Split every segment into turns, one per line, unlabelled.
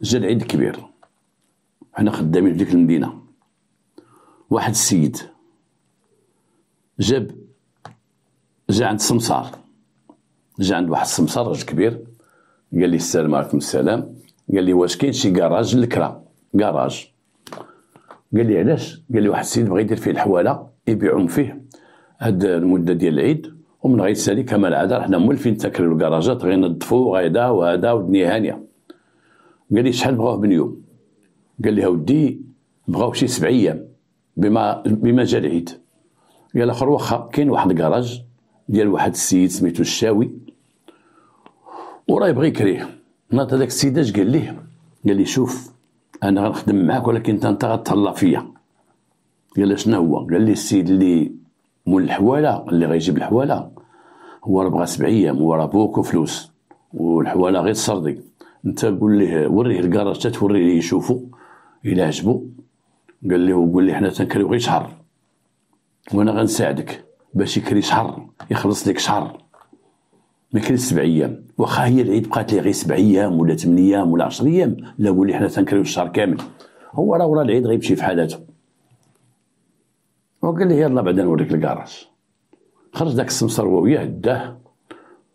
جا العيد الكبير، حنا خدامين في ديك المدينة. واحد السيد جا عند السمسار، جا عند واحد السمسار راجل كبير، قال لي السلام عليكم. السلام. قال لي واش كاين شي كراج للكرا؟ كراج. قال لي علاش؟ قال لي واحد السيد بغا يدير فيه الحواله يبيعهم فيه هاد المده ديال العيد، ومن غير سالي كما العاده حنا مولفين تاكلوا الكراجات غينظفوا غايدا وهذا والدنيا هانيه. قال لي شحال بغاوه بنيوم؟ قال لي اودي بغاو شي 7 ايام بما جا العيد. قال اخر واخا كاين واحد الكراج ديال واحد السيد سميتو الشاوي وراه يبغي يكريه. ناض هذاك السيد اش قال ليه؟ قال لي شوف انا غنخدم معاك ولكن انت غتهلا فيا. قال له شنو هو؟ قال لي السيد اللي مول الحواله اللي غيجيب الحواله هو راه بغا 7 ايام وراه بوكو فلوس والحواله غير تصردي، انت قول ليه وريه الكراج تتوريه ليه يشوفو الى عجبو. قال لي وقول لي حنا تنكريو غير شهر وانا غنساعدك باش يكري شهر يخلص لك شهر، ما كاينش 7 ايام. واخا هي العيد بقات لي غير 7 ايام ولا 8 ايام ولا 10 ايام، لا قول لي حنا تنكريو الشهر كامل، هو راه ورا العيد غيمشي في حالاته. وقال لي يلا بعدا نوريك الكراج. خرج داك السمسار وياه داه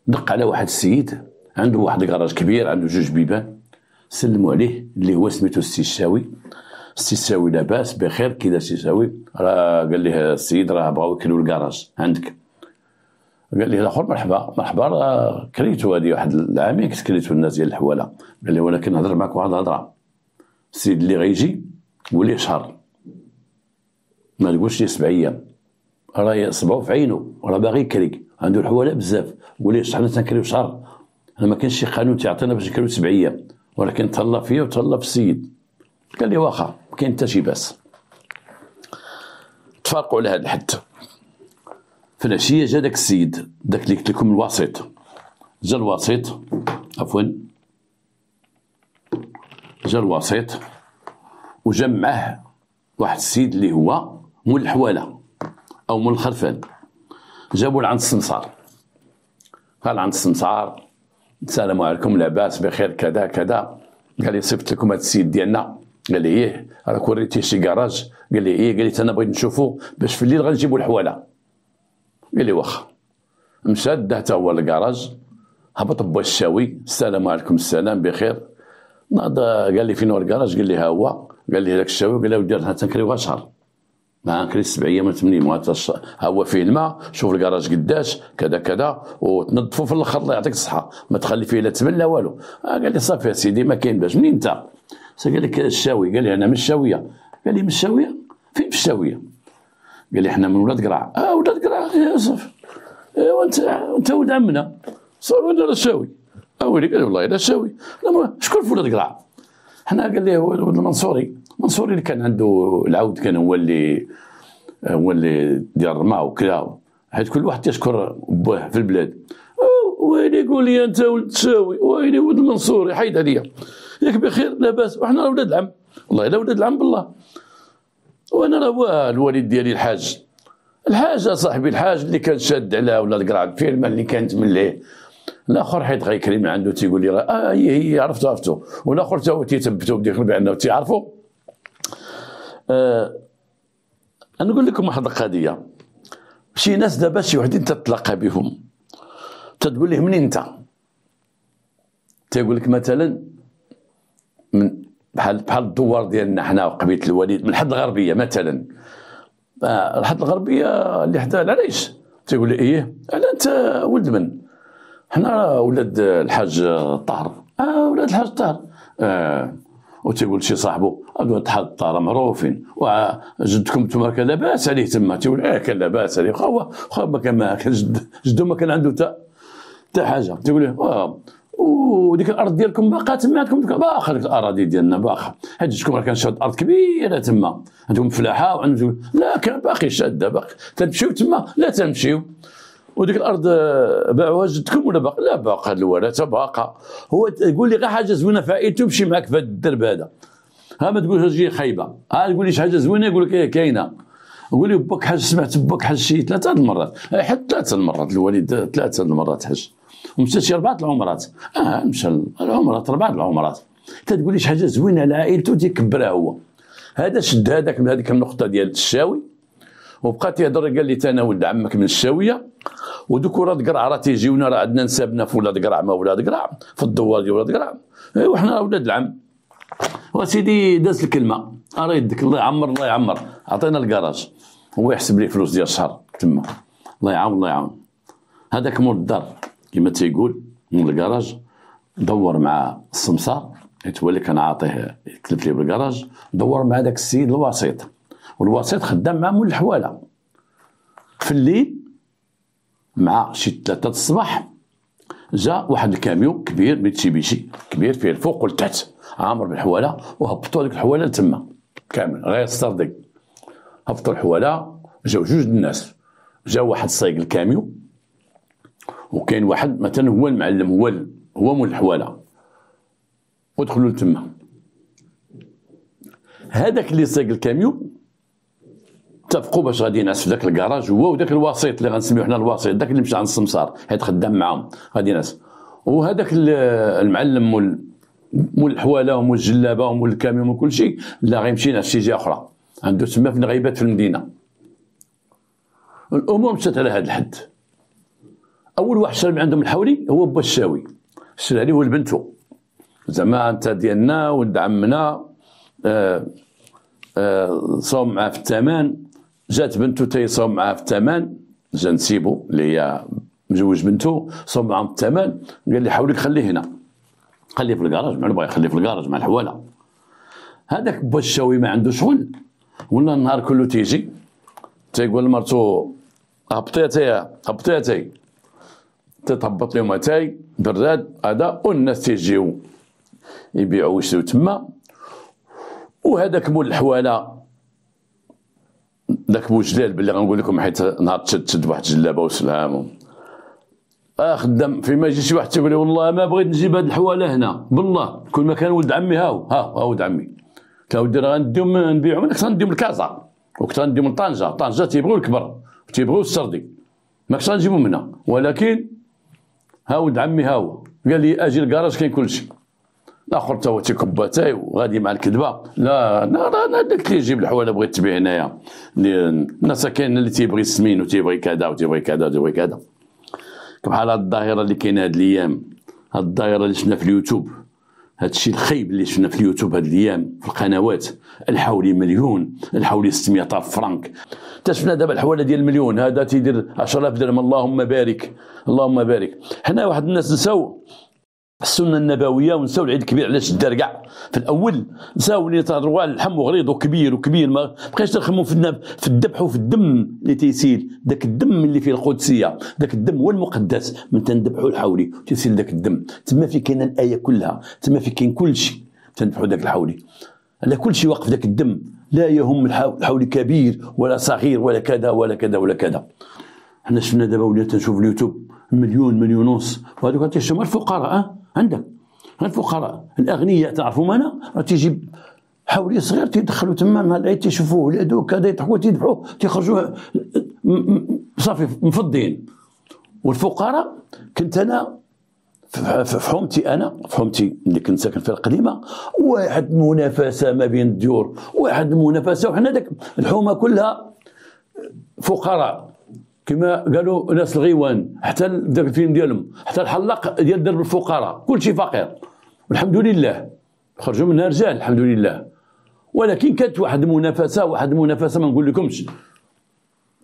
دق على واحد السيد عنده واحد الكراج كبير، عنده 2 بيبان. سلموا عليه اللي هو سميتو السي الشاوي. السي الشاوي لاباس بخير كي داير السي الشاوي؟ راه قال ليه السيد راه بغاو يكريو الكراج عندك. قال لي الاخر مرحبا مرحبا، راه كريتو هذه واحد العامين كنت كريتو الناس ديال الحواله. قال لي ولكن نهضر معاك واحد الهضره، السيد اللي غيجي قول ليه شهر ما تقولش ليه 7 ايام، راه يصبعو في عينو راه باغي يكري عنده الحواله بزاف، قول ليه حنا تنكريو شهر، انا ما كاينش شي قانون تيعطينا باش نكريو 7 ايام، ولكن تهلا فيا وتهلا في السيد. قال لي واخا ما كاين حتى شي باس. تفارقوا على هذا الحد. في العشيه جا داك السيد داك اللي قلت لكم الوسيط، جا الوسيط عفوا جا الوسيط وجا معاه واحد السيد اللي هو مول الحواله او مول الخرفان. جابوا لعند السمسار، قال عند السمسار السلام عليكم لاباس بخير كذا كذا. قال لي صيفط لكم هذا السيد ديالنا. قال لي ايه راك وريتيه شي كراج؟ قال لي ايه. قال لي انا بغيت نشوفو باش في الليل غنجيبو الحواله. قال لي واخا. مشى دا حتى هو للكراج، هبط با الشاوي السلام عليكم السلام بخير. ناض قال لي فين هو الكراج؟ قال لي ها هو. قال لي هذاك الشاوي قال له ودي حنا تنكريو غير شهر، ما نكري 7 ايام ولا 8 ايام، ها هو فيه الماء، شوف الكراج قداش كذا كذا وتنظفوا في الاخر الله يعطيك الصحه، ما تخلي فيه لا تبن لا والو. قال لي صافي يا سيدي ما كاين باش. منين انت؟ قال لك الشاوي. قال لي انا من الشاويه. قال لي من الشاويه؟ فين في الشاويه؟ قال لي حنا من ولاد قرع. ولاد قرع يا صافي. ايوا انت ولد عمنا صافي ولا الشاوي؟ ويلي. قال لي والله الا الشاوي. لا شكون في ولاد قرع؟ حنا قال لي هو المنصوري. المنصوري اللي كان عنده العود كان هو اللي ديال الرماء وكذا، حيت كل واحد تيشكر بوه في البلاد. ويلي قول لي انت ولد الشاوي، ويلي ولد المنصوري، حيد عليا ياك بخير لاباس، وحنا راه ولاد العم، والله الا ولاد العم بالله. وانا راه الوالد ديالي الحاج صاحبي الحاج اللي كان شاد على ولاد قرع الفيلم اللي كانت من ليه. الاخر حيت غيكري من عنده تيقول لي هي عرفتو، والاخر تا هو تيثبتو بديك بانه تيعرفوا. انا نقول لكم واحد القضيه، شي ناس دابا شي وحدين تتلاقى بهم تتقول ليه منين انت؟ تيقول لك مثلا من بحال الدوار ديالنا حنا وقبيله الوليد من الحد الغربيه مثلا. الحد الغربيه اللي حدا العريش تيقول لي ايه على انت ولد من؟ حنا ولاد الحاج طاهر. ولاد الحاج طاهر. وتيقول شي صاحبو هادو الحاج طاهر معروفين، وجدكم نتوما كان لاباس عليه تما. تيقول كان لاباس عليه، واخا ما كان جدو ما كان عنده حتى حاجه. تيقول له وديك الارض ديالكم باقا تما عندكم؟ باقا ديك الاراضي ديالنا باقا، حيت جدكم راه كان شاد ارض كبيره تما، عندهم فلاحه وعندهم. لا كان باقي شاده باقي. تمشيو تما؟ لا تمشيو. وديك الارض باعوها جدكم ولا باقا؟ لا باقا الورثه باقا. هو يقول لي غير حاجه زوينه فائدته مشي معاك في هذا الدرب هذا. ما تقولش جي خايبه، تقول لي شي حاجه زوينه يقول لك كاينه. نقول له باك حاج سمعت باك حاج شي 3 المرات، حتى 3 المرات الوالد 3 المرات حج، ومشى شي 4 العمرات. مشى العمرات 4 العمرات. تتقول لي شي حاجه زوينه على عائلته تيكبرها هو. هذا شد هذاك من هذيك النقطه ديال الشاوي وبقى تيهضر، قال لي انا ولد عمك من الشاويه، ودوك ولاد قرع راه تيجيونا، راه عندنا نسابنا في ولاد قرع ما ولاد قرع في الدوار ديال ولاد قرع، ايوا حنا راه ولاد العم. وسيدي داز الكلمه، راه يدك الله يعمر الله يعمر، عطينا الكراج هو يحسب لي فلوس ديال الشهر تما، الله يعاون الله يعاون. هذاك مول الدار كما تيقول من الكراج دور مع السمسار حيت هو اللي كان عاطيه يتلف ليه بالكراج، دور مع داك السيد الوسيط، والوسيط خدام مع مول الحواله. في الليل مع شي 3 الصباح جا واحد الكاميو كبير ميتسيبيشي كبير فيه الفوق والتحت عامر بالحواله، وهبطوا هذيك الحواله لتما كامل غير ستاردي. هبطوا الحواله جاو جوج الناس، جا واحد صايق الكاميو وكاين واحد مثلا هو المعلم هو مول الحواله، ودخلوا لتما. هذاك اللي صايق الكاميو اتفقوا باش غادي ينعس في ذاك الكراج هو وداك الوسيط اللي غنسميوه حنا الوسيط، داك اللي مشى عند السمسار حيت خدام معاهم غادي ينعس، وهذاك المعلم مول الحواله ومول الجلابه ومول الكاميون وكل شيء لا غيمشي ينعس شي جهه اخرى، عنده تما فين غيبات في المدينه. الامور مشات على هذا الحد. اول واحد شرى من عندهم الحولي هو با الشاوي، شرى عليه هو لبنتو، زعما انت ديالنا ولد عمنا، صوم معاه في الثمن، جات بنته تيصوم معاه في الثمن، جا نسيبو اللي هي مزوج بنته صوم معاهم في الثمن، قال لي حولك خليه هنا، خليه في الكراج، ما بغا يخليه في الكراج مع الحواله. هذاك با الشاوي ما عنده شغل، ولا النهار كله تيجي تيقول لمرتو هبطيتي تتهبط لهم اتاي براد هذا، والناس تيجيو يبيعوا ويشريو تما. وهذاك مول الحواله داك بوجلال باللي غنقول لكم حيت نهار تشد واحد الجلابه وسلام خدام فيما يجي شي واحد تيقول لي والله ما بغيت نجيب هاد الحواله هنا، بالله كل ما كان ولد عمي ها ولد عمي كاودي راه غنديهم نبيعهم، انا كنت غنديهم لكازا وكنت غنديهم لطنجه تيبغيو الكبر وتيبغيو السردي، ما كنتش غنجيبهم هنا، ولكن ها ولد عمي ها هو قال لي اجي الكراج كاين كلشي. الاخر تا هو تيكب اتاي وغادي مع الكذبه، لا انا داك اللي يجيب الحواله بغيت تبيع هنايا، الناس كاين اللي تيبغي السمين وتيبغي كذا وتيبغي كذا وتيبغي كذا. بحال هاد الظاهره اللي كاينه هاد الايام، هاد الظاهره اللي شفنا في اليوتيوب، هاد الشيء الخايب اللي شفنا في اليوتيوب هاد الايام في القنوات، الحولي مليون، الحولي 600 ألف فرنك، شفنا دابا الحواله ديال المليون هذا تيدير 10,000 درهم، اللهم بارك اللهم بارك. حنا واحد الناس نساو السنه النبويه ونساو العيد الكبير، علاش دار كاع في الاول نساو اللي تهضروا على اللحم وغليظ وكبير ما بقيتش ترخموا في الذبح وفي الدم اللي تيسيل، داك الدم اللي فيه القدسيه، داك الدم هو المقدس من تنذبحوا الحولي تيسيل داك الدم، تما في كاينه الايه كلها، تما في كاين كل شيء، تنذبحوا داك الحولي على كل شيء واقف داك الدم، لا يهم الحولي كبير ولا صغير ولا كذا ولا كذا ولا كذا. حنا شفنا دابا ولينا تنشوف اليوتيوب مليون ونص، وهذوك تيشتموا الفقراء، عندك الفقراء الأغنياء تعرفوا مانا، راه تيجيب حولي صغير تيدخلوا تما مع العيد تيشوفوه ولادو كذا يضحكوا تيذبحوا تيخرجوا صافي مفضين. والفقراء كنت أنا في حومتي، في حومتي اللي كنت ساكن فيها القديمة، واحد منافسة ما بين الديور، واحد المنافسة، وحنا داك الحومة كلها فقراء كما قالوا ناس الغيوان، حتى ذاك الفيلم ديالهم، حتى الحلاق ديال درب الفقراء كلشي فقير، والحمد لله خرجوا منها رجال الحمد لله. ولكن كانت واحد المنافسه ما نقول لكمش،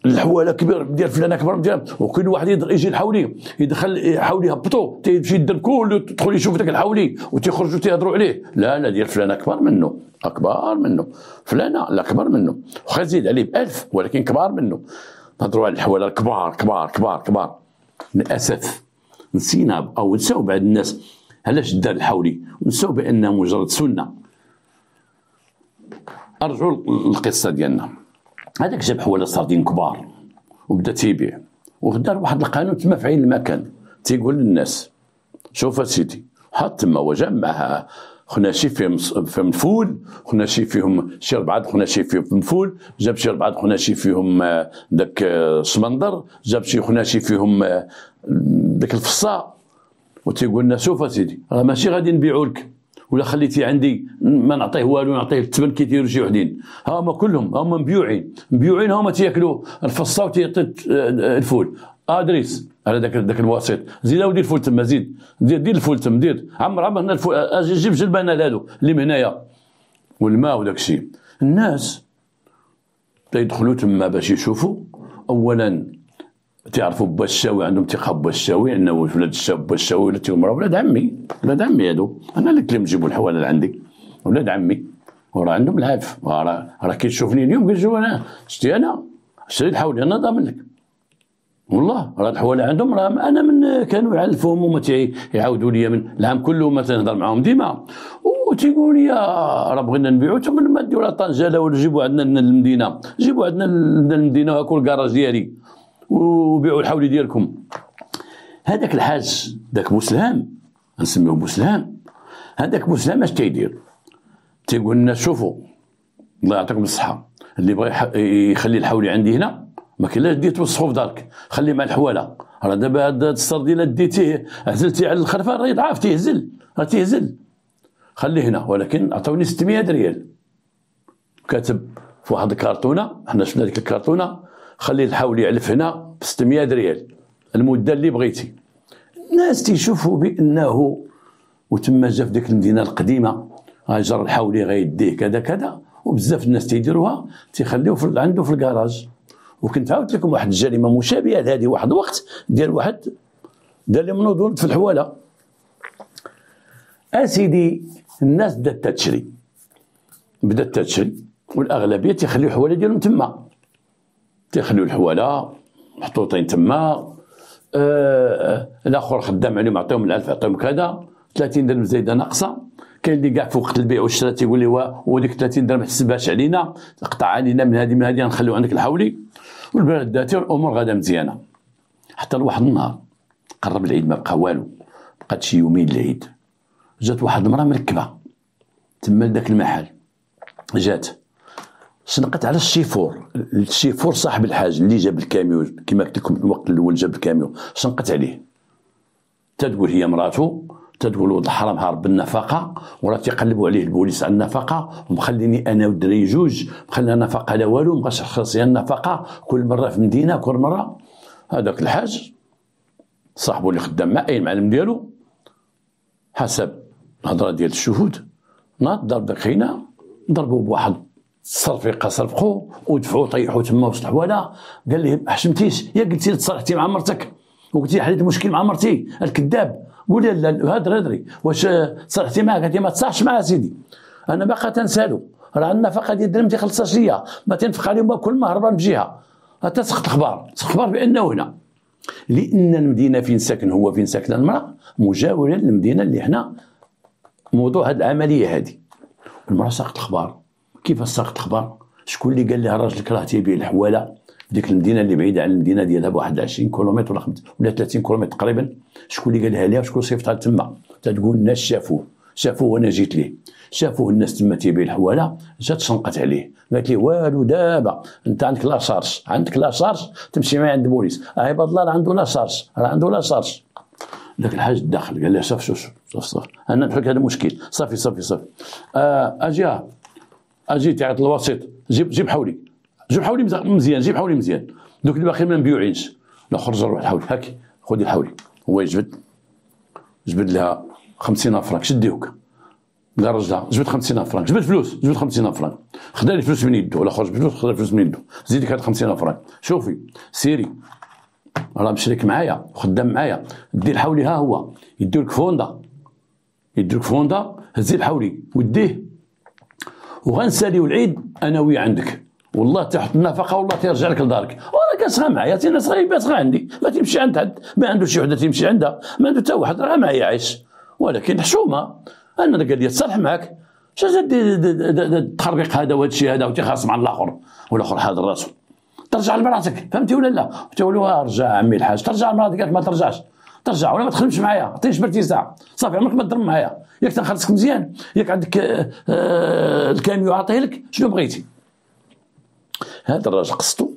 الحواله كبير ديال فلان اكبر ديال، وكل واحد يجي الحولي يدخل حولي هبطو تيمشي يدير كله تدخل يشوف ذاك الحولي وتيخرجوا تيهضروا عليه، لا ديال فلان اكبر منه فلانه لا اكبر منه، واخا زيد عليه ب1000 ولكن كبار منه. نهضروا على الحواله كبار. للاسف نسينا او نساو بعض الناس علاش دار الحولي، ونساو بانه مجرد سنه. ارجعوا للقصه ديالنا، هذاك جاب حواله سردين كبار وبدا تيبيع، ودار واحد القانون تما في عين المكان تيقول للناس شوف اسيدي حط تما، وجمعها خناشي فيهم الفول، خناشي فيهم شي 4 خناشي فيهم الفول، جاب شي 4 خناشي فيهم داك الشمندر، جاب شي خناشي فيهم داك الفصا، وتيقول لنا شوف اسيدي راه ماشي غادي نبيعو لك ولا خليتي عندي ما نعطيه والو، نعطيه الثمن كيديروا شي وحدين. هما كلهم هما مبيوعين هما تياكلوا الفصه وتيعطي الفول. دريس على داك الوسيط، زيد ودير الفول تما، زيد دير الفول تما، دير عمر هنا الفول، اجي جيب جلبانه هادو اللي من هنايا والماء وداك الشيء. الناس تيدخلوا تما باش يشوفوا. اولا تعرفوا با الشاوي، عندهم ثقه با الشاوي انه ولاد الشاوي با الشاوي ولاد مرا ولاد عمي هادو، انا اللي كلم نجيبوا الحواله لعندي ولاد عمي، وراه عندهم العاف، راه كيشوفني اليوم كيشوف انا شتي، انا شريت الحولي انا ضامن لك والله، راه الحواله عندهم، راه انا من كانوا يعلفوهم وما يعاودوا لي من العام كله، ما تنهضر معاهم ديما وتيقول لي راه بغينا نبيعو، تقول ما ديروا طنجه لا ولا جيبوا عندنا المدينه، جيبوا عندنا المدينه وهاكو الكراج ديالي وبيعوا الحولي ديالكم. هذاك الحاج داك بوسلهام، نسميوه بوسلهام، هذاك بوسلهام اش تيدير؟ تيقول لنا شوفوا الله يعطيكم الصحه، اللي بغى يخلي الحولي عندي هنا ما كاينلاش دير توسخو في دارك، خليه مع الحواله. راه دابا هاد السرديله ديتيه عزلتيه على الخرفان راه يضعف، تيهزل، خليه هنا، ولكن عطوني 600 ريال. كاتب في واحد الكرتونه، حنا شفنا ديك الكرتونه، خلي الحولي يعلف هنا ب 600 ريال المده اللي بغيتي. الناس تيشوفوا بانه وتما جا في ديك المدينه القديمه غيجر الحولي غيديه كذا كذا، وبزاف الناس تيديروها تيخليوه عنده في الكراج. وكنت عاودت لكم واحد الجريمه مشابهه لهذه، واحد الوقت ديال واحد دار لي منوض ولد في الحواله. اسيدي الناس بدات تشري والاغلبيه تيخليو الحواله ديالهم تما، تيخليو الحواله محطوطين تما. الاخر خدام عليهم، عطيهم الالف، عطيهم كذا 30 درهم زايده ناقصه. كاين اللي كاع في وقت البيع والشراء تيقول لي وديك 30 درهم حسبهاش علينا، قطع علينا من هذه غنخليو عندك الحولي. والبلاد داتي الامور غادا مزيانه، حتى لواحد النهار قرب العيد ما بقى والو، بقات شي يومين العيد، جات واحد المراه مركبه تما لذاك المحل، جات شنقت على الشيفور صاحب الحاج اللي جاب الكاميون، كما قلت لكم الوقت الاول جاب الكاميون، شنقت عليه. تتقول هي مراته، تتقول ولد الحرام هارب بالنفقه، وراه تيقلبوا عليه البوليس على النفقه، ومخليني انا والدري جوج، مخلينا نفقه لا والو، مابقاش خاص النفقه كل مره في مدينه كل مره. هذاك الحاج صاحبو اللي خدام مع اي المعلم ديالو، حسب الهضره ديال الشهود، ناض ضرب داك خينا، ضربوه بواحد الصرفيقه، صرفقوه ودفعوه طيحوه تما وسط الحواله. قال لي ما حشمتيش، يا قلتي لي تصالحتي مع مرتك وقلتي حليت المشكل مع مرتي الكذاب، قولي لا هدري واش تصالحتي معاه؟ قالت لي ما تصالحش معاه سيدي، انا باقا تنسالو، راه النفقه ديال الدرهم تيخلصهاش ليا، ما تنفق عليهم كل ما هربان بجهه. حتى سقط اخبار بانه هنا، لان المدينه فين ساكن هو، فين ساكنه المراه مجاوره للمدينه اللي حنا موضوع هذه العمليه هذه. المراه ساقط الاخبار. كيف ساقط الاخبار؟ شكون اللي قال لها راجلك راه تيبيع الحواله في ديك المدينه اللي بعيده على المدينه ديالها بواحد 20 كيلومتر ولا 30 كيلومتر تقريبا؟ شكون اللي قالها لها وشكون صيفطها تما؟ تتقول الناس شافوه وانا جيت ليه، شافوه الناس تما تيبيع الحواله، جات شنقت عليه، قالت لي والو دابا انت عندك لا شارج، تمشي معايا عند البوليس. عباد الله راه عنده لا شارج. ذاك الحاج دخل قال لها شوف انا نحل هذا المشكل، صافي اجي تعيط الوسيط، جيب حولي مزيان، جيب حولي مزيان، دوك اللي باقيين ما مبيوعينش. لا خرج روح الحولي، هاكي خذي الحولي. هو جبد لها 50,000 فرانك، شديوك قال رجلها جبد 50,000 فرانك، جبد 50,000 فرانك، خدا لي فلوس من يدو، ولا خرج بفلوس خدا فلوس من يدو، زيدك هاد 50,000 فرانك، شوفي سيري راه مشريك معايا وخدام معايا، دي الحولي ها هو يديولك فوندا، هزي الحولي وديه وغنساليو العيد انا ويا عندك، والله تحط النفقه والله تيرجع لك لدارك. وانا كنسغى معايا تي ناس غيبات عندي، ما تمشي عند حد، ما عنده شي وحده تيمشي عندها، ما عنده حتى واحد راه معايا عايش، ولكن حشومه انا قال لي تصالح معاك، شاش التخربيق هذا وهذا الشيء هذا وتيخاصم على الاخر والاخر حاضر راسو. ترجع لمراتك، فهمتي ولا لا؟ تقول له رجع عمي الحاج، ترجع لمراتك، قالت ما ترجع ولا ما تخدمش معايا، عطيني جبرتي ساعه صافي، عمرك ما تضرب معايا، ياك تنخلصك مزيان، ياك عندك الكاميو عطيه لك شنو بغيتي. هذا الراجل قصتو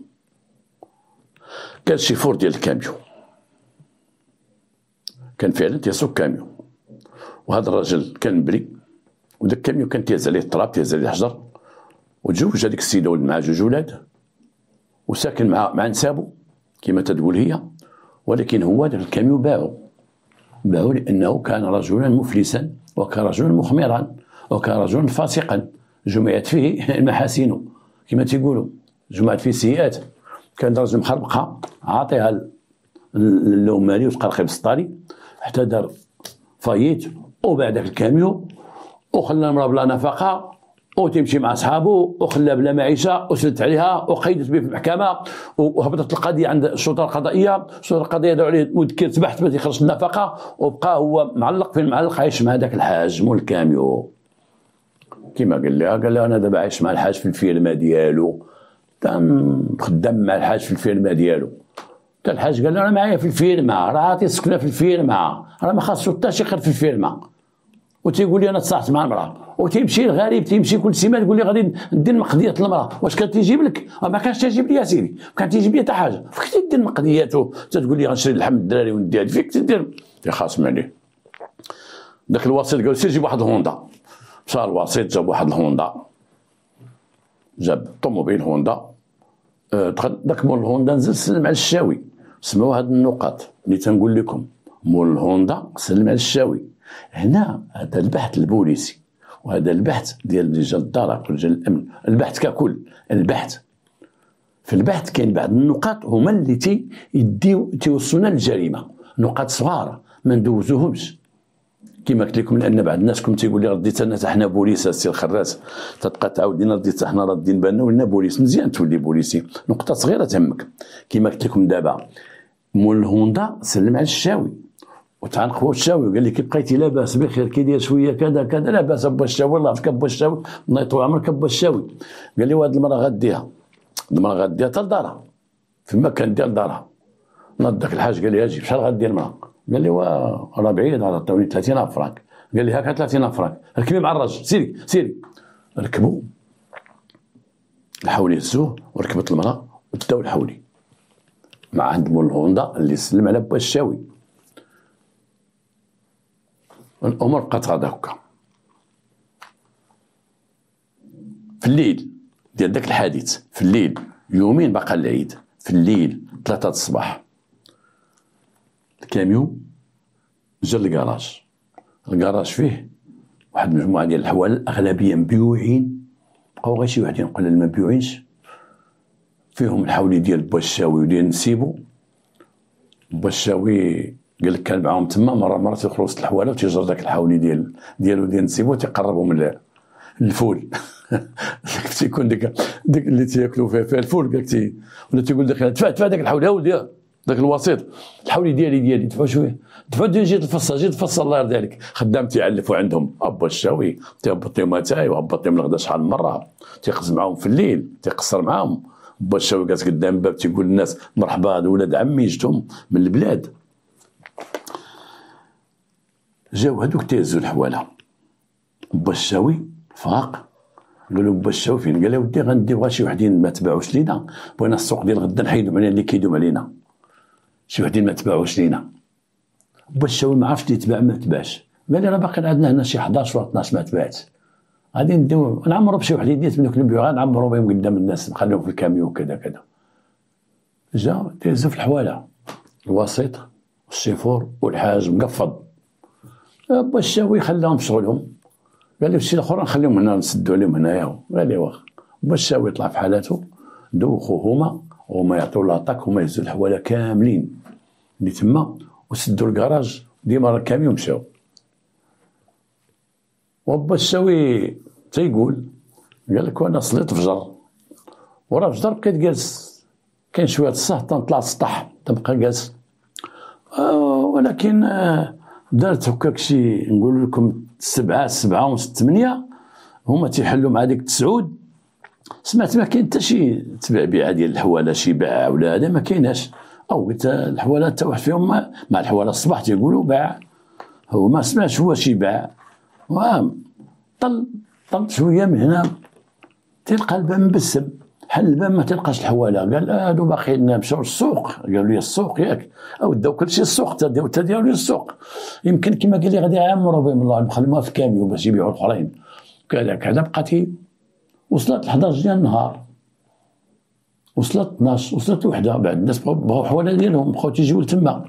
كان الشيفور ديال الكاميو، كان فعلا تيسوق كاميو، وهذا الراجل كان مبري وداك الكاميو كان تيهز عليه التراب، تيهز عليه الحجر. وتزوج هذيك السيده ولد معها 2 ولاد، وساكن مع نسابو كما تتقول هي. ولكن هو داك الكاميو باعو لانه كان رجلا مفلسا، وكان رجلا مخمرا، وكان رجلا فاسقا جمعت فيه المحاسن كما تيقولوا، جمعت فيه السيئات. كان رجل مخربقه عاطيها اللومالي وتقرقي بالسطالي حتى دار فايت وباع داك الكاميو وخلى المراه بلا نفقه وتمشي مع صحابو وخلى بلا معيشه وسلت عليها وقيدت به في المحكمه وهبطت القضيه عند الشرطه القضائيه. الشرطه القضائيه داروا عليه مذكر تبحث ما تيخرجش النفقه، وبقى هو معلق في المعلق عايش مع داك الحاج مول الكاميو. كما قال لها انا دابا عايش مع الحاج في الفيرما ديالو، خدام مع الحاج في الفيرما ديالو. تا الحاج قال له انا معايا في الفيرما، راه عاطي سكنه في الفيرما، راه ما خاصو حتى شي خير في الفيرما. وتيقول لي انا تصاحبت مع المراه، وتيمشي الغريب تيمشي كل سيمانه تقول لي غادي ندير مقضيه المراه. واش كان تيجيب لك؟ ما كانش تيجيب لي يا سيدي، ما كان تيجيب لي حتى حاجه. فين تدير مقضياته تتقول لي غنشري اللحم الدراري وندي هاد فيك تدير تيخاصم عليه. داك الوسيط قال سير جيب واحد الهوندا. مشى الوسيط جاب واحد الهوندا، جاب طوموبيل هوندا. داك مول الهوندا نزل سلم على الشاوي. سمعوا هاد النقاط اللي تنقول لكم. مول الهوندا سلم على الشاوي. هنا هذا البحث البوليسي وهذا البحث ديال رجال الدرك ورجال الامن، البحث ككل، البحث في البحث كاين بعض النقاط هما اللي تيوصلونا للجريمه، نقاط صغار ما ندوزوهمش. كما قلت لكم لان بعض الناس كنت تيقول لي رديت انا حنا بوليس السي الخراس، تبقى تعاود لنا رديت حنا ردين بالنا ولنا بوليس. مزيان تولي بوليسي، نقطه صغيره تهمك. كما قلت لكم دابا مول الهوندا سلم على الشاوي وتعنق هو الشاوي وقال لي كي بقيتي لاباس بخير كي داير شويه كذا كذا لاباس با الشاوي الله يعافيك با الشاوي الله يطول عمرك با الشاوي. قال لي وهاد المراه غديها، المراه غديها حتى لدارها في المكان ديال دارها. ناض داك الحاج قال لي اجي شحال غدي المراه؟ قال لي راه بعيد عطاوني 30,000 فرانك. قال لي هاكا 30,000 فرانك ركبي مع الراجل سيري. ركبوا الحولي هزوه وركبت المراه وداو الحولي مع عند مول الهوندا اللي سلم على با الشاوي. الامور بقات غادا هكا. في الليل ديال داك الحادث، في الليل يومين بقى العيد، في الليل 3 الصباح الكاميو جا للكراج. الكراج فيه واحد المجموعه ديال الحوال الاغلبيه مبيوعين، بقاو غير شي وحدين قلال ما مبيوعينش، فيهم الحولي ديال با الشاوي وديال نسيبو. با الشاوي قال لك كان معاهم تما مره تيدخلوا وسط الحواله وتيجر داك الحولي ديالو ديال نسيبو تيقربهم من الفول. تيكون ديك اللي تياكلوا فيها الفول. قال لك ولا تيقول داك دفع داك الحولي ها ولدي داك الوسيط الحولي ديالي دفع شويه دفع جيت تفصل الله يرضي عليك. خدام تيعلفوا عندهم با الشاوي تيهبط لهم اتاي وهبط لهم الغدا شحال من مره، تيقز معاهم في الليل تيقصر معاهم. با الشاوي جالس قدام الباب تيقول للناس مرحبا هاد ولاد عمي جتهم من البلاد. جاو هادوك تيهزوا الحواله. با الشاوي فاق قالوا با الشاوي فين؟ قال له ودي غنديو غير شي وحدين ما تباعوش لينا، بغينا السوق ديال غدا نحيدو علينا اللي كيدوم علينا، شي وحدين ما تباعوش لينا. با الشاوي ما عرفش اللي تباع ما تباعش. قال لي راه باقي عندنا هنا شي 11 ولا 12 ما تباعت، غادي نديو نعمرو بشي وحدين ديت من دوك البيوع نعمرو بهم قدام الناس نخليهم في الكاميو كذا كذا. جا تيهزو في الحواله الوسيط والشيفور والحاج مقفض. با الشاوي خلاهم شغلهم، قال لي الشي الاخر نخليهم هنا نسدو عليهم هنايا. قال لي واخا. با الشاوي طلع في حالته دوخو هما يعطيو لاطاك، هما يهزو الحواله كاملين اللي تما وسدوا الكراج ديما الكاميو مشاو. وبا الشاوي تيقول قال لك وانا صليت فجر ورا فجر بقيت جالس كاين شويه الصح تنطلع السطح تبقى جالس. ولكن دارت هكاك شي نقول لكم 7 ونص 8 هما تيحلوا مع ديك 9. سمعت ما كاين حتى شي تبعبيعه ديال الحواله شي باع ولا هذا ما كايناش. او قلت الحواله حتى واحد فيهم مع الحواله الصباح تيقولوا باع، هو ما سمعش هو شي باع. طل شويه من هنا تلقى الباب مبسم، حل الباب ما تلقاش الحواله. قال هادو باقيين مشاو للسوق. قالوا لي السوق ياك او داو كلشي السوق تا ديالو السوق. يمكن كما قال لي غادي يعمروا بهم الله نخليوها في كاميو باش يبيعوا الاخرين. كذا بقات وصلت 11 ديال النهار، وصلت 12، وصلت وحده. بعد الناس بغاو حواله ديالهم، بقاو تيجيو لتما.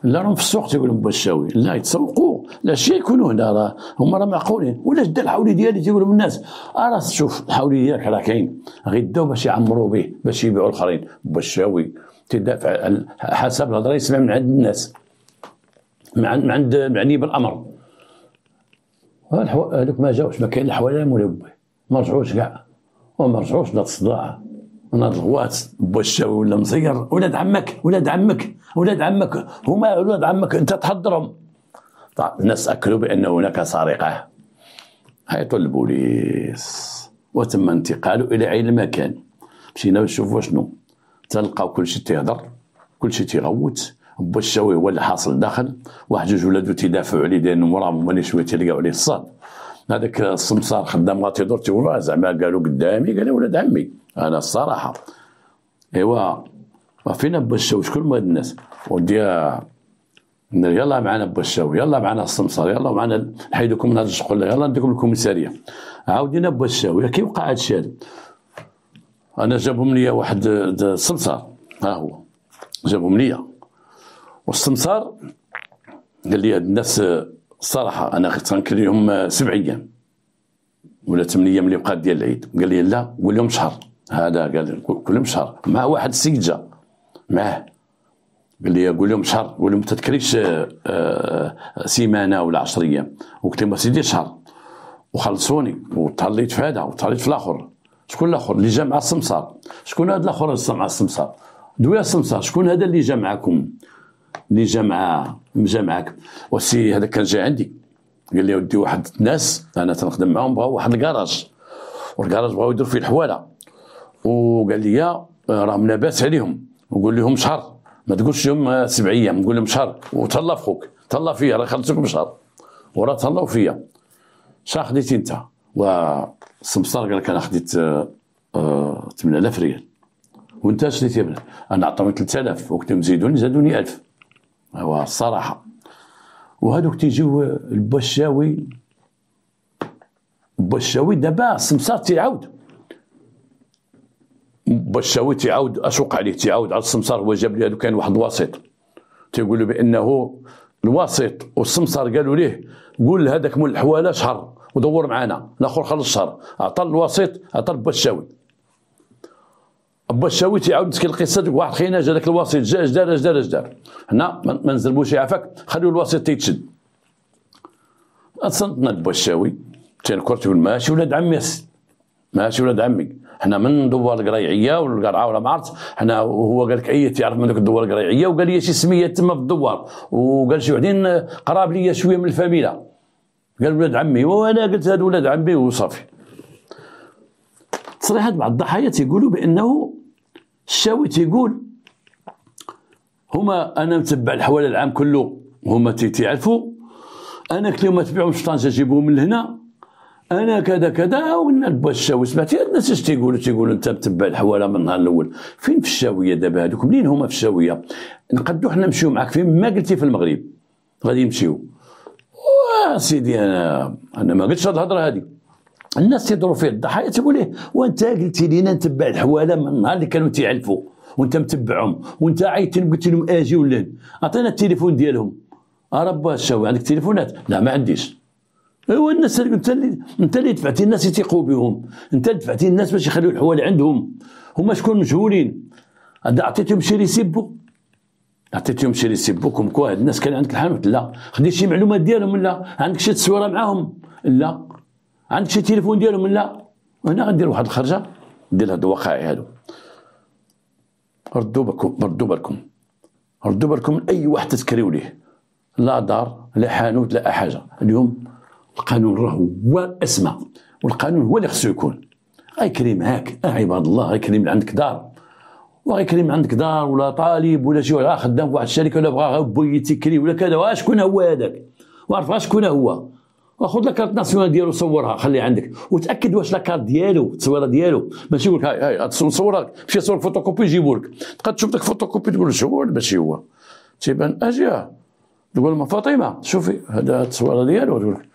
لا راهم في السوق تيقول لهم بشاوي، لا يتسوقوا، لا شي يكونوا هنا، راه هما راه معقولين. ولا جدا الحولي ديالي تيقول لهم الناس راه شوف الحولي ديالك راه كاين، غير داو باش يعمروا به باش يبيعوا الاخرين. بشاوي تدافع حسب الهضره يسمع من عند الناس، من عند المعني بالامر. هذوك ما جاوش، ما كاين الحواله مولا باه، ما رجعوش كاع، وما رجعوش. ناض الصداع، ناض الغوات. بشاوي ولا مزير، ولاد عمك ولاد عمك ولاد عمك، هما ولاد عمك انت تحضرهم. الناس اكدوا بان هناك سرقه، عيطوا للبوليس وتم انتقاله الى عين المكان. مشينا نشوفوا شنو، تلقاو كلشي تيهضر، كلشي تيغوت. بشاوي هو اللي حاصل داخل، واحد جوج ولادو تيدافعوا عليه دايرين وراهم، هما اللي شويه تيلقاو عليه الصاد. هذاك السمسار خدام غا تيدور تيقول زعما قالوا قدامي، قال ولاد عمي انا الصراحه. ايوا فينا بشاوي، شكون هاد الناس؟ ودي يلا معنا بشاوي، يلا معنا السمسار، يلا معنا نحيدوكم من هاد الشغل، يلا نديكم للكوميساريه. عاودينا بشاوي كي وقع هادشي هذا. انا جابهم ليا واحد السمسار، ها هو جابهم ليا، والسمسار قال لي هاد الناس الصراحه انا غنكريهم 7 ايام ولا 8 ايام اللي بقات ديال العيد. قال لي لا قول لهم شهر. هذا قال قول لهم شهر، مع واحد السيد جا معاه قال لي قول لهم شهر، قول لهم تتكريش سيمانه ولا 10 ايام. وقلت لهم سيدي شهر، وخلصوني. وتهليت في هذا وتهليت في الاخر. شكون الاخر اللي جا مع السمسار؟ شكون هذا الاخر اللي مع السمسار؟ دويا السمسار، شكون هذا اللي جا معاكم، اللي جا معاك؟ والسي هذا كان جا عندي قال لي ودي واحد الناس انا تنخدم معاهم بغاو واحد الكراج، والكراج بغاو يديروا فيه الحواله، وقال لي راهم لاباس عليهم، وقول لهم شهر، ما تقولش لهم 7 ايام، قول لهم شهر. وتهلا في خوك، تهلا فيا، راه خلصتكم شهر وراه تهلاو فيا. شحال خديتي انت؟ والسمسار قال لك انا خديت 8000 ريال. وانت اش خديتي؟ انا عطوني 3000 وقلت لهم زادوني 1000. هو الصراحه. وهذوك تيجيو البشاوي دابا السمسار تيعاود، بشاوي تيعاود اش وقع عليه، تيعاود على السمسار. هو جاب لي هذا كان واحد الوسيط تيقول له بانه الوسيط والسمسار قالوا ليه قول هذاك مول الحواله شهر ودور معنا، الاخر خلص شهر. عطى الوسيط، عطى البشاوي. البشاوي تيعاود مسكين القصه، واحد خينا جا داك الوسيط جا اش دار. حنا ما نزربوش يعافاك، خليو الوسيط تيتشد. صنتنا البشاوي تينكر تيقول ماشي ولاد عمي، ماشي ولاد عمي، حنا من دوار القريعيه والقرعه ولا ما عرفت حنا. وهو قال لك اي تعرف من دوك الدوار القريعيه، وقال لي شي سميه تما في الدوار، وقال شي وحدين قراب ليا شويه من الفاميله، قال ولاد عمي، وانا قلت هاد ولاد عمي وصافي. تصريحات بعض الضحايا تيقولوا بانه الشاوي تيقول هما انا متبع الحواله العام كله، هما تيعرفوا انا قلت لهم ما تبيعوش طنجه جيبوهم من هنا، انا كذا كذا. والناس الشاوي سمعتي الناس اش تيقولوا انت متبع الحواله من النهار الاول. فين في الشاويه دابا هذوك؟ منين هما في الشاويه؟ نقدو حنا نمشيو معاك فين ما قلتي في المغرب غادي يمشيو. سيدي انا ما قلتش هاد الهضره هذه. الناس تيضروا فيه الضحايا تيقول ليه وانت قلتي لينا نتبع الحواله من النهار اللي كانوا تيعلفوا وانت متبعهم، وانت عيطتني قلت لهم اجي ولا عطينا التليفون ديالهم. ربا الشاوي عندك تليفونات؟ لا ما عنديش. ايوا الناس انت اللي دفعتي الناس يثيقوا بهم، انت اللي دفعتي الناس باش يخليوا الحواله عندهم. هما شكون مجهولين؟ عطيتهم شي ريسيبو، عطيتهم شي ريسيبوكم كوا هاد الناس كان عندك الحانوت؟ لا. خديت شي معلومات ديالهم؟ لا. عندك شي تصويره معاهم؟ لا. عندك شي تليفون ديالهم؟ لا. هنا غندير واحد الخرجه ديال هاد الوقائع هادو. ردوا بالكم من اي واحد تتكريو ليه، لا دار لا حانوت لا حاجه. اليوم القانون راه هو الاسمى، والقانون هو اللي خصو يكون. غيكري معاك عباد الله، غيكري من عندك دار، وغيكري من عندك دار ولا طالب ولا شي واحد خدام في واحد الشركه ولا بغا بغي تيكري ولا كذا. شكون هو هذاك؟ وعرف شكون هو، وخذ لاكارت ناسيونال ديالو صورها خليها عندك، وتاكد واش لاكارت ديالو التصويره ديالو. ماشي يقول لك هاي نصورها مشي صور فوتوكوبي يجيبوا لك، تبقى تشوف داك الفوتوكوبي تقول شو هو ولا ماشي هو. تيبان اجي تقول لهم فاطمه شوفي هذا التصويره ديالو، تقول لك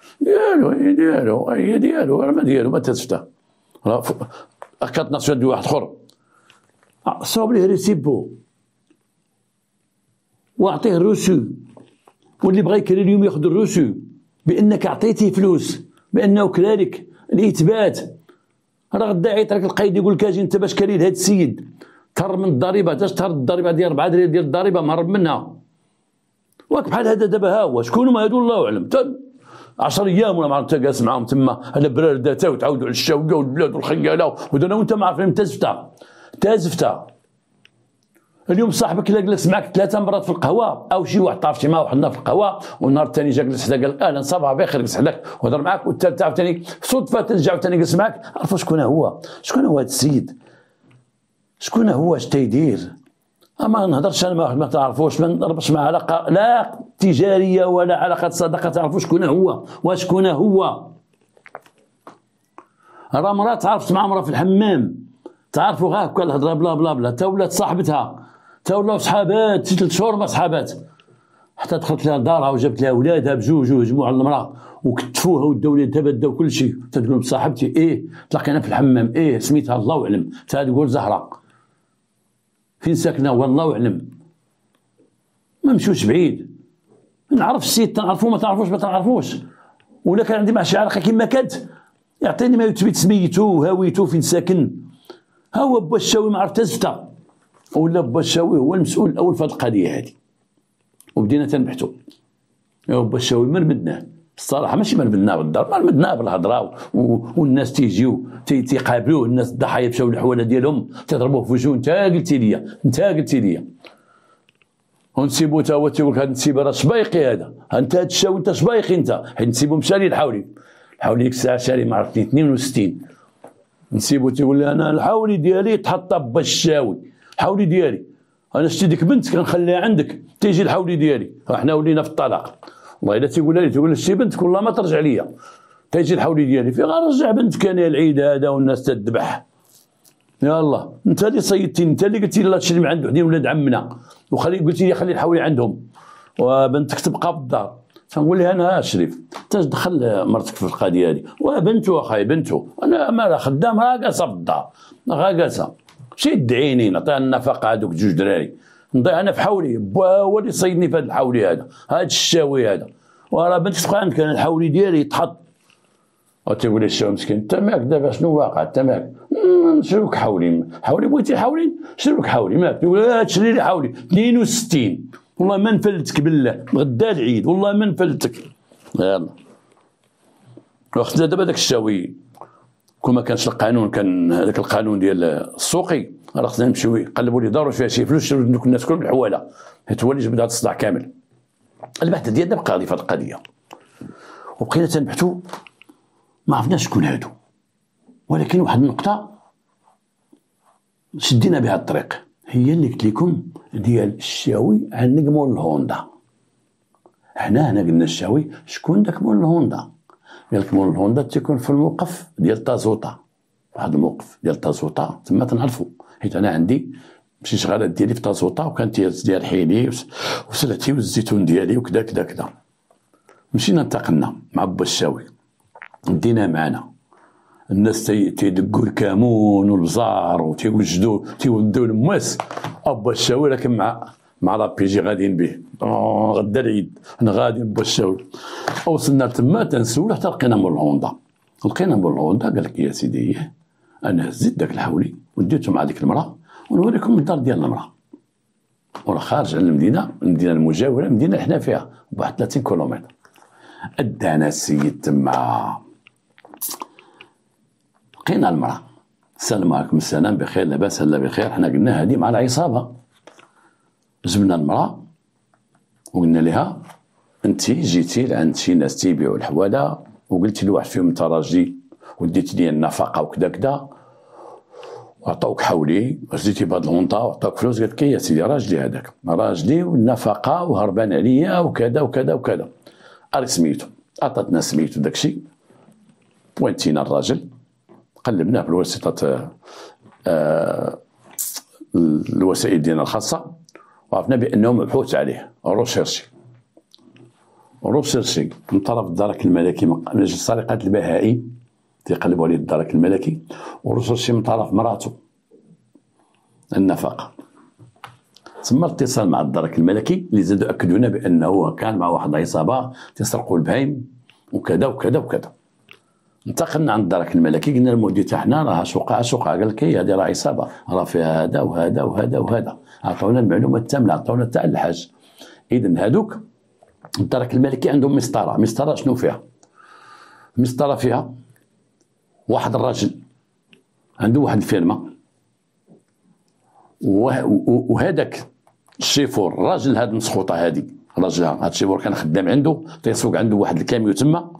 هي ديالو راه ما ديالو ما تتفتح، راه كتناقش واحد اخر صوب ليه ريسيبو واعطيه الروسو، واللي بغى يكري اليوم ياخذ الروسو بانك عطيتيه فلوس بانه كذلك الاثبات. راه غدا يعيط لك القايد يقول لك اجي انت باش كاري لهذا السيد تهرب من الضريبه، تاش تهرب الضريبه ديال 4 درهم ديال الضريبه مهرب منها. واك بحال هذا دابا ها هو شكون هما هادو الله اعلم، 10 ايام ولا ما عرفت جالس معاهم تما على برادته وتعاودوا على الشاويه والبلاد والخياله ودنا وانت ما عارفين تازفته. اليوم صاحبك الا جلس معك 3 مرات في القهوه او شي واحد طاف شي مع وحدنا في القهوه، والنهار الثاني جا جلس حدا قال اهلا صباح بخير جلس حداك وهضر معاك، والثالث عاوتاني صدفه ترجع عاوتاني جلس معاك، عرفوا شكون هو هذا السيد، شكون هو اش تيدير. اما نهضرش انا مع واحد ما تعرفوش، ما نضربش مع علاقه لا تجاريه ولا علاقه صداقه، تعرفوا شكون هو وشكون هو. راه مرات تعرفت مع مرا في الحمام، تعرفوا غير هكا الهضره بلا بلا بلا، تا ولات صاحبتها، تا ولاو صحابات 3 شهور ما صحابات، حتى دخلت لها لدارها وجابت لها ولادها بجوج وهجموا على المراه وكتفوها وداو لها تبداو كل شيء، تقول بصاحبتي ايه تلاقينا في الحمام، سميتها الله اعلم، تقول زهره فين ساكنه والله اعلم. ما مشوش بعيد، نعرف السيد تنعرفو ما تنعرفوش، ولا كان عندي مع شي علاقه كما كانت يعطيني ما يثبت سميتو هويتو فين ساكن. ها هو با الشاوي ما عرفت زفتا، ولا با الشاوي هو المسؤول الاول في هذه القضيه هذه، وبدينا تنبحثوا. با الشاوي مرمدناه الصراحه، ماشي مرمدناه بالدار، مرمدناه بالهضره والناس تيجيو تيقابلوه، الناس الضحايا مشاو للحواله ديالهم تضربوه في وجهه، انت قلتي لي ونسيبو تا هو تيقول لك هذا نسيبو راه شبايقي، هذا انت هذا الشاوي انت شبايقي انت، حيت نسيبو مشى لي الحولي ديك الساعه شاري ما عرفتني 62، نسيبو تيقول لي انا الحولي ديالي تحط با الشاوي، الحولي ديالي انا شتي ديك بنت كنخليها عندك تيجي الحولي ديالي، حنا ولينا في الطلاق. والله الا تيقول لي تقول شتي بنتك والله ما ترجع ليا، تيجي الحولي ديالي في غنرجع بنتك انا العيد هذا والناس تذبح. يا الله انت اللي صيدتيني، انت اللي قلتي لي لا تشري من عند وحدين ولاد عمنا، قلتي لي خلي الحولي عندهم وبنتك تبقى بالدار. تنقول لها انا شريف انت دخل مرتك في القضيه هذه، وبنته اخاي بنته انا ما خدام راه جالسه في الدار، راه جالسه مشي تدعيني نعطيها النفقه هذوك 2 دراري نضيع انا في حولي، با هو اللي صيدني في هذا الحولي هذا الشاوي هذا، وراه بنتك تبقى عندك انا الحولي ديالي يتحط. وتيقول لي الشاوي مسكين انت مالك دابا شنو واقع انت مالك، نشريوك حولي بغيتي حولي نشريوك حولي مالك، تقول تشري لي حولي 62 والله ما نفلتك بالله غدا العيد والله ما نفلتك. يلا وخدنا دابا داك الشاوي كون ما كانش القانون، كان هذاك القانون ديال السوقي، راه خصنا نمشيو يقلبوا لي داروا فيها شي فلوس دوك الناس كلهم بالحواله، حيت هو اللي جبد هذا الصداع كامل. البحث ديالنا بقى غادي في هذه القضيه، وبقينا تنبحثوا ما عرفناش شكون هادو، ولكن واحد النقطه شدينا بها الطريق، هي اللي قلت لكم ديال الشاوي عندك مول الهوندا. هنا قلنا الشاوي شكون داك مول الهوندا؟ قال لك مول الهوندا تيكون في الموقف ديال طازوطه، واحد الموقف ديال طازوطه تما تنعرفوا، حيت انا عندي شي شغالات ديالي في طازوطه، وكانت ديال حيلي وسلعتي والزيتون ديالي وكذا كذا كذا. مشينا انتقلنا مع با الشاوي، دينا معنا الناس تيدقوا الكامون والبزار وتيوجدوا تيودوا الماس، با الشاوي لكن مع لابيجي غاديين به غدا العيد انا غادي با الشاوي. وصلنا تما تنسول حتى لقينا مول الهوندا، قال لك يا سيدي انا هزيت داك الحولي وديته مع ديك المراه ونوريكم الدار ديال المراه، وراه خارج على المدينه المجاوره، المدينه حنا فيها بواحد 30 كيلومتر. ادانا السيد تما، لقينا المراه، السلام عليكم السلام بخير لاباس لا بخير، حنا قلنا هذه مع العصابه. جبنا المراه وقلنا لها انت جيتي لعند شي ناس تيبيعوا الحواله وقلتي لواحد فيهم انت راجلي وديتي لي النفقه وكذا كذا وعطاوك حولي وزيتي بهاد الغونطه وعطاوك فلوس، قالت لك يا سيدي راجلي هذاك راجلي والنفقه وهربان عليا وكذا وكذا وكذا. سميتو عطاتنا سميتو داكشي، وانتينا الراجل قلبناه بالواسطه الوسائل ديالنا الخاصه، وعرفنا بانه مبحوث عليه روشيرشي. روسيرشي من طرف الدرك الملكي من أجل سرقة البهائم، تيقلبوا عليه الدرك الملكي، وروسيرشي من طرف مراته النفقة. ثم الاتصال مع الدرك الملكي اللي زادوا أكدوا لنا بأنه كان مع واحد العصابة تسرقوا البهايم وكذا وكذا وكذا. انتقلنا عند الدرك الملكي، قلنا للمدير تاعنا راه شقعة، قال لك هذه راه عصابة، راه فيها هذا وهذا وهذا وهذا، عطونا المعلومات التامة، عطونا تاع الحاج. إذن هذوك الدرك الملكي عندهم مسطرة شنو فيها؟ مسطرة فيها واحد الراجل عنده واحد الفيرما، وهذاك الشيفور الراجل هذا مسخوطة هذه راجلها، هذا الشيفور كان خدام عنده تيسوق عنده واحد الكاميو تما،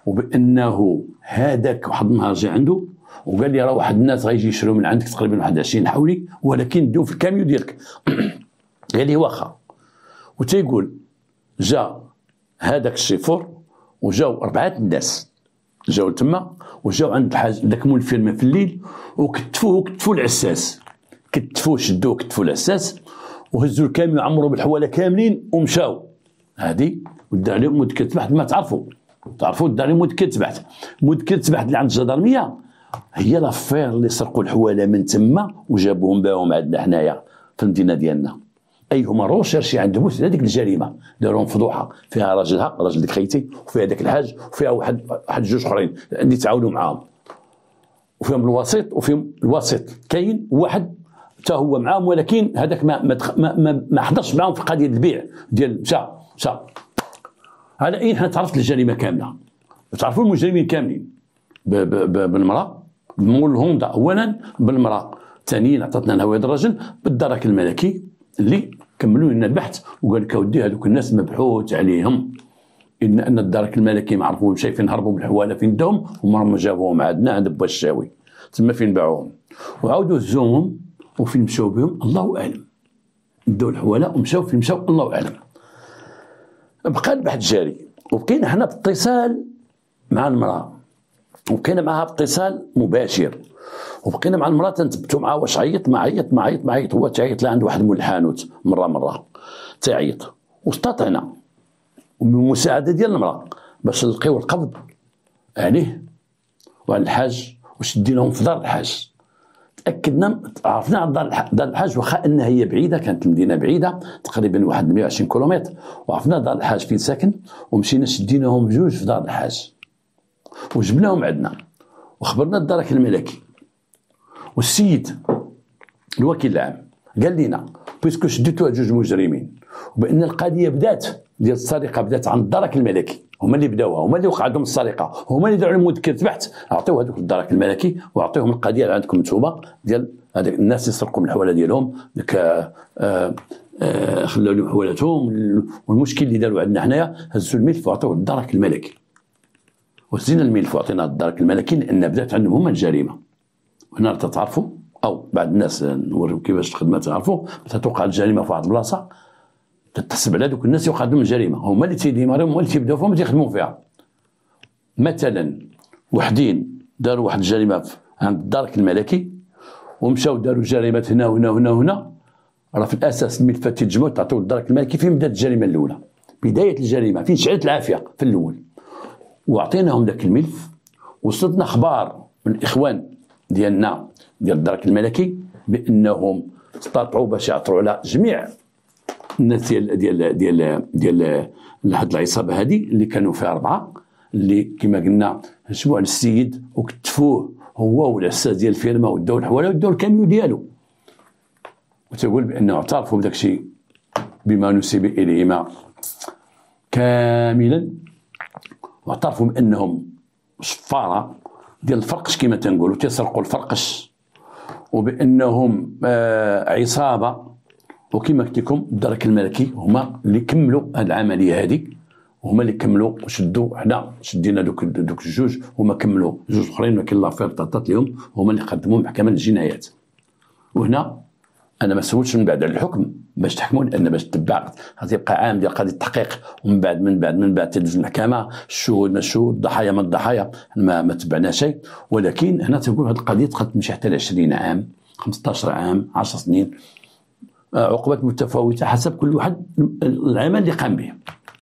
وبأنه هذاك واحد النهار جا عنده وقال لي راه واحد الناس غيجي يشريو من عندك تقريبا واحد 20 حولي، ولكن ديو في الكاميو ديالك. قال لي واخا. وتيقول جا هذاك الشيفور وجاو 4 الناس جاو تما، وجاو عند الحاج داكمو الفيلم في الليل، وكتفوه العساس، كتفوه شدوه كتفوه العساس، وهزوا الكاميو عمرو بالحواله كاملين ومشاو. هادي ودار عليهم مذكرة بحث. ما تعرفوا دار عليهم مذكرة بحث اللي عند الجدرميه، هي لافير اللي سرقوا الحواله من تما وجابوهم باهم عندنا حنايا في المدينه ديالنا. اي هما روشيرشي عندهم هذيك الجريمه، داروهم فضوحه فيها راجل ديك خيتي، وفيها داك الحاج، وفيها واحد جوج اخرين اللي تعاونوا معاهم، وفيهم الوسيط كاين واحد حتى هو معاهم، ولكن هذاك ما حضرش معاهم في قضيه البيع ديال مشى. على اي حنا تعرفت الجريمه كامله، تعرفوا المجرمين كاملين بالمراه، بمول هوندا اولا، بالمراه ثانيا عطاتنا لها هذا الرجل، بالدرك الملكي اللي كملوا لنا البحث وقال لك اودي هذوك الناس مبحوث عليهم، ان الدرك الملكي ما عرفوا شيء فين هربوا بالحواله فين داهم، هما جابوهم عندنا عند با الشاوي تما فين باعوهم، وعاودوا هزوهم وفين مشاو بهم الله اعلم، داو الحواله ومشاو فين مشاو الله اعلم. بقى البحث جاري، وبقينا حنا باتصال مع المراه، وبقينا معها باتصال مباشر، وبقينا مع المراه تنثبتوا معها واش عيط ما عيط، هو تعيط لا عند واحد مول الحانوت مره تعيط، واستطعنا وبالمساعده ديال المراه باش نلقيو القبض عليه وعلى الحاج، وشديناهم في دار الحاج. تاكدنا عرفنا على دار الحاج، واخا انها هي بعيده، كانت المدينه بعيده تقريبا واحد 120 كيلومتر، وعرفنا دار الحاج فين ساكن، ومشينا شديناهم بجوج في دار الحاج وجبناهم عندنا، وخبرنا الدرك الملكي. والسيد الوكيل العام قال لنا بيسكو شديتوا جوج مجرمين، وبان القضيه ديال السرقه بدات عند الدرك الملكي، هما اللي بداوها، هما اللي وقع عندهم السرقه، هما اللي داروا مذكره بحث، عطيو هذوك الدرك الملكي وعطيوهم القضيه اللي عندكم نتوما ديال هذاك الناس اللي سرقوا من الحواله ديالهم، ديك خلاو لهم حوالاتهم، والمشكل اللي داروا عندنا حنايا هزوا الملف وعطيوه للدرك الملكي، وزينا الملف وعطينا الدرك الملكي لان بدات عندهم هما الجريمه. وهنا تعرفوا او بعض الناس نوريو كيفاش الخدمه تعرفوا، توقع الجريمه في واحد البلاصه تتحسب على دوك الناس يوقع عندهم الجريمه، هما اللي تيديماريو، هما اللي تيبداو فيهم تيخدموا فيها. مثلا وحدين داروا واحد الجريمه عند الدرك الملكي، ومشاو داروا جريمه هنا وهنا وهنا وهنا، راه في الاساس الملفات تيتجمعوا تعطيو الدرك الملكي فين بدات الجريمه الاولى، بدايه الجريمه فين شعلت العافيه في الاول، واعطيناهم ذاك الملف. وصلتنا اخبار من الاخوان ديالنا ديال الدرك الملكي بانهم استطاعوا باش يعثروا على جميع الناس ديال هاد العصابه هذه اللي كانوا فيها 4 اللي كما قلنا هجموا على السيد وكتفوه هو والعساس ديال الفيرما، وداو الحواله وداو الكاميو ديالو، وتقول بانه اعترفوا بداك الشيء بما نسب اليهما كاملا، واعترفوا بانهم شفاره ديال الفرقش كما تنقولوا تيسرقوا الفرقش، وبانهم عصابه. وكما قلت لكم الدرك الملكي هما اللي كملوا هذه العمليه هذه، هما اللي كملوا وشدوا، حنا شدينا دوك الجوج، هما كملوا جوج اخرين ولكن لافير تعطات لهم، هما اللي قدموا محكمه الجنايات. وهنا انا ما سولتش من بعد على الحكم باش تحكموا، لان باش تتبع غتبقى عام ديال قضيه التحقيق، ومن بعد تدوز المحكمه، الشهود ما الشهود، الضحايا ما الضحايا، ما تبعنا شيء. ولكن هنا تنقول هذه القضيه تقدر تمشي حتى ل 20 عام 15 عام 10 سنين، عقوبات متفاوته حسب كل واحد العمل اللي قام به.